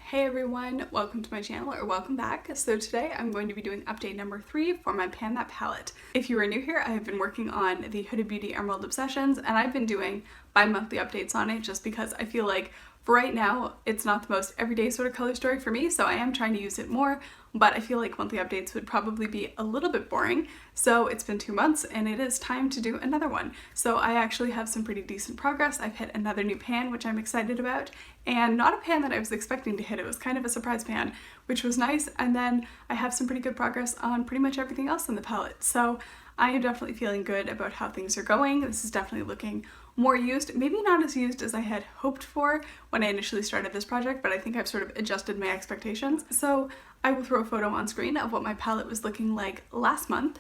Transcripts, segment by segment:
Hey everyone, welcome to my channel, or welcome back. So today I'm going to be doing update number 3 for my Pan That palette. If you are new here, I have been working on the Huda Beauty Emerald Obsessions, and I've been doing bi-monthly updates on it just because I feel like for right now it's not the most everyday sort of color story for me, so I am trying to use it more, but I feel like monthly updates would probably be a little bit boring. So it's been 2 months and it is time to do another one. So I actually have some pretty decent progress. I've hit another new pan, which I'm excited about, and not a pan that I was expecting to hit. It was kind of a surprise pan, which was nice. And then I have some pretty good progress on pretty much everything else in the palette. So I am definitely feeling good about how things are going. This is definitely looking more used, maybe not as used as I had hoped for when I initially started this project, but I think I've sort of adjusted my expectations. So I will throw a photo on screen of what my palette was looking like last month,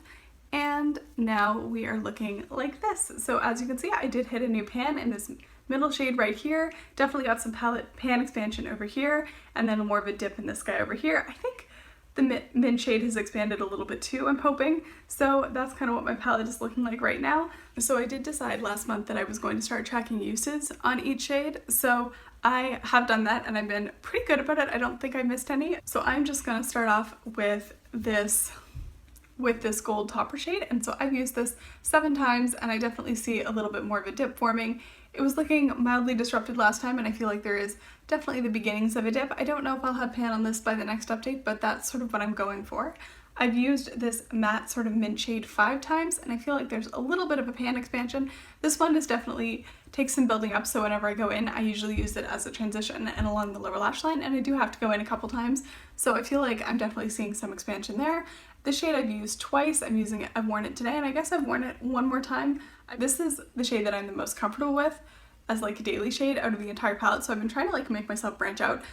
and now we are looking like this. So as you can see, I did hit a new pan in this middle shade right here. Definitely got some pan expansion over here, and then more of a dip in this guy over here. I think the mint shade has expanded a little bit too, I'm hoping. So that's kind of what my palette is looking like right now. So I did decide last month that I was going to start tracking uses on each shade. So I have done that and I've been pretty good about it. I don't think I missed any. So I'm just gonna start off with this gold topper shade, and so I've used this 7 times and I definitely see a little bit more of a dip forming. It was looking mildly disrupted last time, and I feel like there is definitely the beginnings of a dip. I don't know if I'll have pan on this by the next update, but that's sort of what I'm going for. I've used this matte sort of mint shade 5 times, and I feel like there's a little bit of a pan expansion. This one is definitely takes some building up, so whenever I go in, I usually use it as a transition and along the lower lash line, and I do have to go in a couple times, so I feel like I'm definitely seeing some expansion there. This shade I've used twice. I've worn it today, and I guess I've worn it one more time. This is the shade that I'm the most comfortable with as like a daily shade out of the entire palette, so I've been trying to like make myself branch out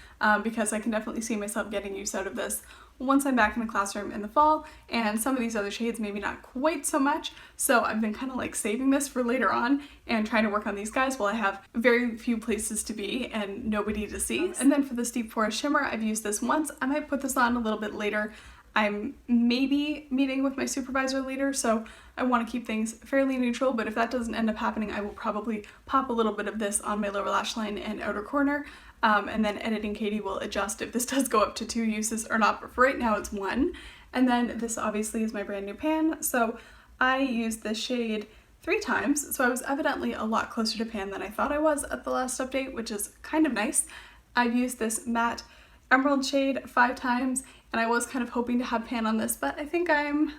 because I can definitely see myself getting use out of this once I'm back in the classroom in the fall, and some of these other shades maybe not quite so much, so I've been kind of like saving this for later on and trying to work on these guys while I have very few places to be and nobody to see. And then for the Deep Forest Shimmer, I've used this once. I might put this on a little bit later. I'm maybe meeting with my supervisor later, so I want to keep things fairly neutral, but if that doesn't end up happening, I will probably pop a little bit of this on my lower lash line and outer corner, and then Editing Katie will adjust if this does go up to 2 uses or not, but for right now it's 1. And then this obviously is my brand new pan, so I used this shade 3 times, so I was evidently a lot closer to pan than I thought I was at the last update, which is kind of nice. I've used this matte emerald shade 5 times, and I was kind of hoping to have pan on this, but I think I'm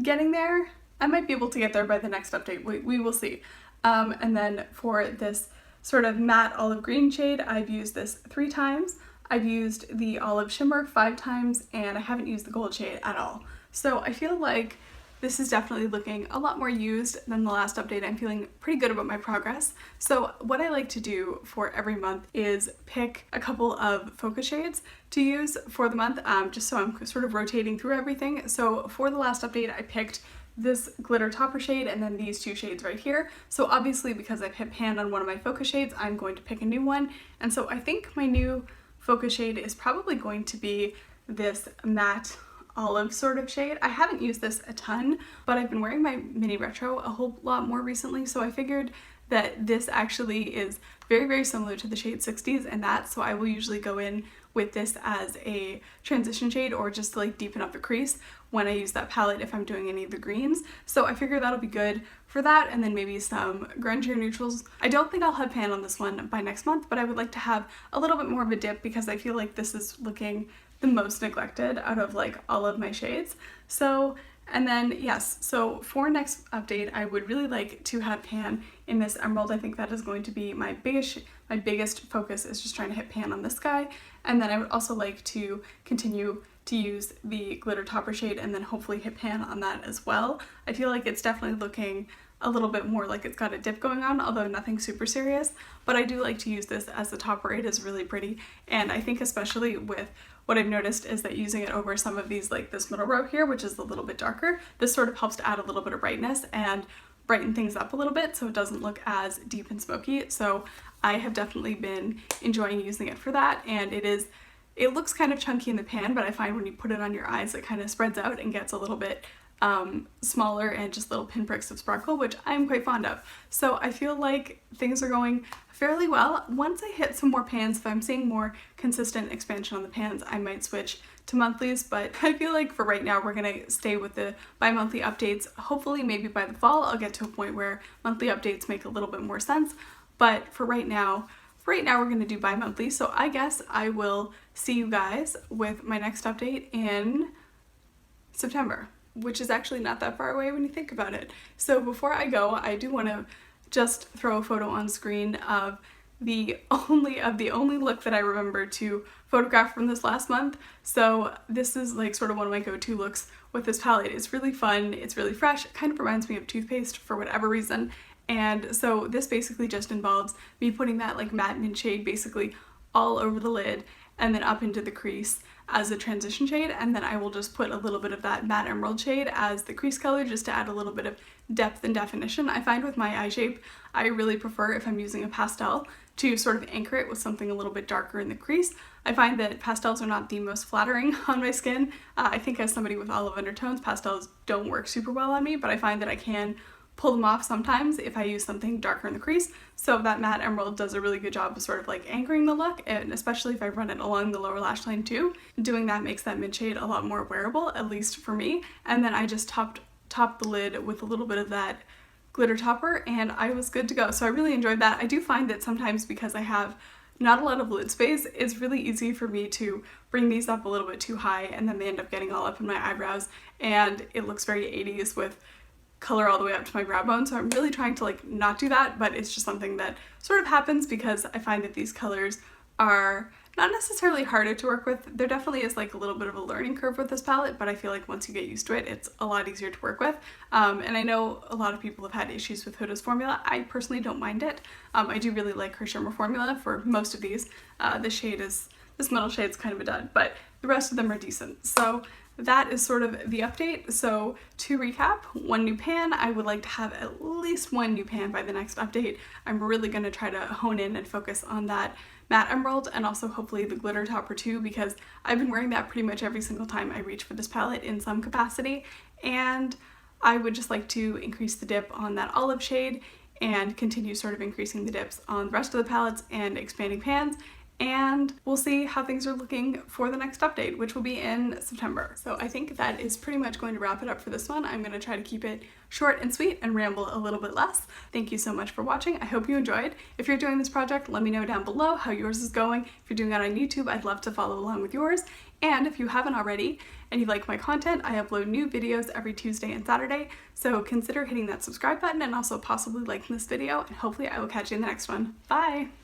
getting there. I might be able to get there by the next update. We will see. And then for this sort of matte olive green shade, I've used this 3 times. I've used the olive shimmer 5 times, and I haven't used the gold shade at all. So I feel like this is definitely looking a lot more used than the last update. I'm feeling pretty good about my progress. So what I like to do for every month is pick a couple of focus shades to use for the month, just so I'm sort of rotating through everything. So for the last update, I picked this glitter topper shade and then these 2 shades right here. So obviously because I've hit pan on one of my focus shades, I'm going to pick a new one. And so I think my new focus shade is probably going to be this matte olive sort of shade. I haven't used this a ton, but I've been wearing my mini retro a whole lot more recently, so I figured that this actually is very, very similar to the shade 60s and that, so I will usually go in with this as a transition shade or just to like deepen up the crease when I use that palette if I'm doing any of the greens. So I figure that'll be good for that, and then maybe some grungier neutrals. I don't think I'll have pan on this one by next month, but I would like to have a little bit more of a dip because I feel like this is looking the most neglected out of like all of my shades. So, and then yes, so for next update, I would really like to have pan in this emerald. I think that is going to be my biggest focus, is just trying to hit pan on this guy. And then I would also like to continue to use the glitter topper shade and then hopefully hit pan on that as well. I feel like it's definitely looking a little bit more like it's got a dip going on, although nothing super serious, but I do like to use this as the topper. It is really pretty, and I think especially with what I've noticed is that using it over some of these, like this middle row here, which is a little bit darker, this sort of helps to add a little bit of brightness and brighten things up a little bit so it doesn't look as deep and smoky. So I have definitely been enjoying using it for that, and it looks kind of chunky in the pan, but I find when you put it on your eyes it kind of spreads out and gets a little bit smaller and just little pinpricks of sparkle, which I'm quite fond of. So I feel like things are going fairly well. Once I hit some more pans, if I'm seeing more consistent expansion on the pans, I might switch to monthlies, but I feel like for right now we're gonna stay with the bi-monthly updates. Hopefully maybe by the fall I'll get to a point where monthly updates make a little bit more sense, but for right now we're gonna do bi-monthly. So I guess I will see you guys with my next update in September, which is actually not that far away when you think about it. So before I go, I do want to just throw a photo on screen of the only look that I remember to photograph from this last month. So this is like sort of one of my go-to looks with this palette. It's really fun, it's really fresh, it kind of reminds me of toothpaste for whatever reason. And so this basically just involves me putting that like matte mint shade basically all over the lid and then up into the crease as a transition shade, and then I will just put a little bit of that matte emerald shade as the crease color just to add a little bit of depth and definition. I find with my eye shape, I really prefer if I'm using a pastel to sort of anchor it with something a little bit darker in the crease. I find that pastels are not the most flattering on my skin. I think as somebody with olive undertones, pastels don't work super well on me, but I find that I can pull them off sometimes if I use something darker in the crease. So that matte emerald does a really good job of sort of like anchoring the look, and especially if I run it along the lower lash line too. Doing that makes that mid shade a lot more wearable, at least for me. And then I just topped the lid with a little bit of that glitter topper and I was good to go. So I really enjoyed that. I do find that sometimes because I have not a lot of lid space, it's really easy for me to bring these up a little bit too high and then they end up getting all up in my eyebrows and it looks very 80s with color all the way up to my brow bone. So I'm really trying to like not do that, but it's just something that sort of happens because I find that these colors are not necessarily harder to work with. There definitely is like a little bit of a learning curve with this palette, but I feel like once you get used to it, it's a lot easier to work with. And I know a lot of people have had issues with Huda's formula. I personally don't mind it. I do really like her shimmer formula for most of these. This middle shade's kind of a dud, but the rest of them are decent. So that is sort of the update. So to recap, one new pan. I would like to have at least one new pan by the next update. I'm really going to try to hone in and focus on that matte emerald and also hopefully the glitter topper too, because I've been wearing that pretty much every single time I reach for this palette in some capacity, and I would just like to increase the dip on that olive shade and continue sort of increasing the dips on the rest of the palettes and expanding pans. And we'll see how things are looking for the next update, which will be in September. So I think that is pretty much going to wrap it up for this one. I'm going to try to keep it short and sweet and ramble a little bit less. Thank you so much for watching. I hope you enjoyed. If you're doing this project, let me know down below how yours is going. If you're doing it on YouTube, I'd love to follow along with yours. And if you haven't already and you like my content, I upload new videos every Tuesday and Saturday. So consider hitting that subscribe button and also possibly liking this video, and hopefully I will catch you in the next one. Bye!